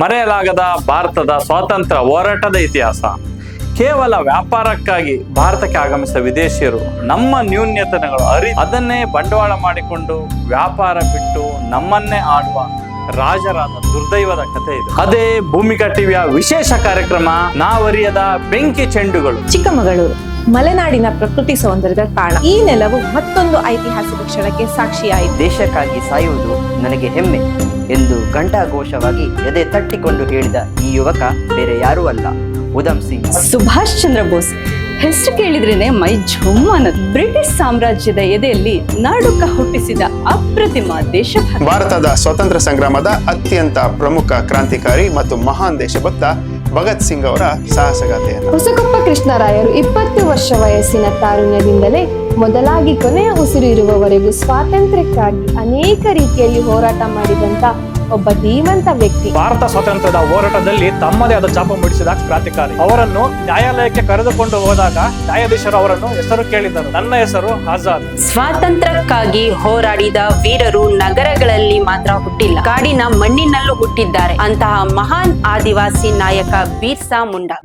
ಮರೆಯಲಾಗದ ಭಾರತದ ಸ್ವಾತಂತ್ರ್ಯ ಹೋರಾಟದ ಇತಿಹಾಸ. ಕೇವಲ ವ್ಯಾಪಾರಕ್ಕಾಗಿ ಭಾರತಕ್ಕೆ ಆಗಮಿಸಿದ ವಿದೇಶಿಯರು ನಮ್ಮ ನ್ಯೂನ್ಯತೆಗಳು ಅದನ್ನೇ ಬಂಡವಾಳ ಮಾಡಿಕೊಂಡು ವ್ಯಾಪಾರ ಬಿಟ್ಟು ನಮ್ಮನ್ನೇ ಆಳುವ ರಾಜರಾದ ದುರ್ದೈವದ ಕಥೆ ಇದೆ. ಅದೇ ಭೂಮಿಕಾ ಟಿವಿಯ ವಿಶೇಷ ಕಾರ್ಯಕ್ರಮ ನಾವರಿಯದ ಬೆಂಕಿ ಚೆಂಡುಗಳು. ಚಿಕ್ಕಮಗಳೂರು ಮಲೆನಾಡಿನ ಪ್ರಕೃತಿ ಸೌಂದರ್ಯದ ತಾಣ. ಈ ನೆಲವು ಮತ್ತೊಂದು ಐತಿಹಾಸಿಕ ಕ್ಷಣಕ್ಕೆ ಸಾಕ್ಷಿಯಾಯಿತು. ದೇಶಕ್ಕಾಗಿ ಸಾಯುವುದು ನನಗೆ ಹೆಮ್ಮೆ ಎಂದು ಘಂಟಾಘೋಷವಾಗಿ ಎದೆ ತಟ್ಟಿಕೊಂಡು ಹೇಳಿದ ಈ ಯುವಕ ಬೇರೆ ಯಾರೂ ಅಲ್ಲ, ಉಧಮ್ ಸಿಂಗ್. ಸುಭಾಷ್ ಚಂದ್ರ ಬೋಸ್ ಹೆಸರು ಕೇಳಿದ್ರೇನೆ ಮೈ ಝುಮ್ ಅನ್ನೋದು. ಬ್ರಿಟಿಷ್ ಸಾಮ್ರಾಜ್ಯದ ಎದೆಯಲ್ಲಿ ನಾಡುಕ ಹುಟ್ಟಿಸಿದ ಅಪ್ರತಿಮ ದೇಶಭಕ್ತ. ಭಾರತದ ಸ್ವಾತಂತ್ರ್ಯ ಸಂಗ್ರಾಮದ ಅತ್ಯಂತ ಪ್ರಮುಖ ಕ್ರಾಂತಿಕಾರಿ ಮತ್ತು ಮಹಾನ್ ದೇಶಭಕ್ತ ಭಗತ್ ಸಿಂಗ್ ಅವರ ಸಾಹಸಗಾಥೆಯನ್ನು ಹೊಸಕೊಪ್ಪ ಕೃಷ್ಣರಾಯರು 20 ವರ್ಷ ವಯಸ್ಸಿನ ತಾರುಣ್ಯದಿಂದಲೇ ಮೊದಲಾಗಿ ಕೊನೆಯ ಉಸಿರು ಇರುವವರೆಗೂ ಸ್ವಾತಂತ್ರ್ಯಕ್ಕಾಗಿ ಅನೇಕ ರೀತಿಯಲ್ಲಿ ಹೋರಾಟ ಮಾಡಿದಂತ ಒಬ್ಬ ಧೀಮಂತ ವ್ಯಕ್ತಿ. ಭಾರತ ಸ್ವಾತಂತ್ರ್ಯದ ಹೋರಾಟದಲ್ಲಿ ತಮ್ಮದೇ ಆದ ಛಾಪು ಮೂಡಿಸಿದ ಕ್ರಾಂತಿಕಾರಿ. ಅವರನ್ನು ನ್ಯಾಯಾಲಯಕ್ಕೆ ಕರೆದುಕೊಂಡು ಹೋದಾಗ ನ್ಯಾಯಾಧೀಶರು ಅವರನ್ನು ಹೆಸರು ಕೇಳಿದರು. ನನ್ನ ಹೆಸರು ಆಜಾದ್. ಸ್ವಾತಂತ್ರ್ಯಕ್ಕಾಗಿ ಹೋರಾಡಿದ ವೀರರು ನಗರಗಳಲ್ಲಿ ಮಾತ್ರ ಹುಟ್ಟಿಲ್ಲ, ಕಾಡಿನ ಮಣ್ಣಿನಲ್ಲೂ ಹುಟ್ಟಿದ್ದಾರೆ. ಅಂತಹ ಮಹಾನ್ ಆದಿವಾಸಿ ನಾಯಕ ಬಿರ್ಸಾ ಮುಂಡಾ.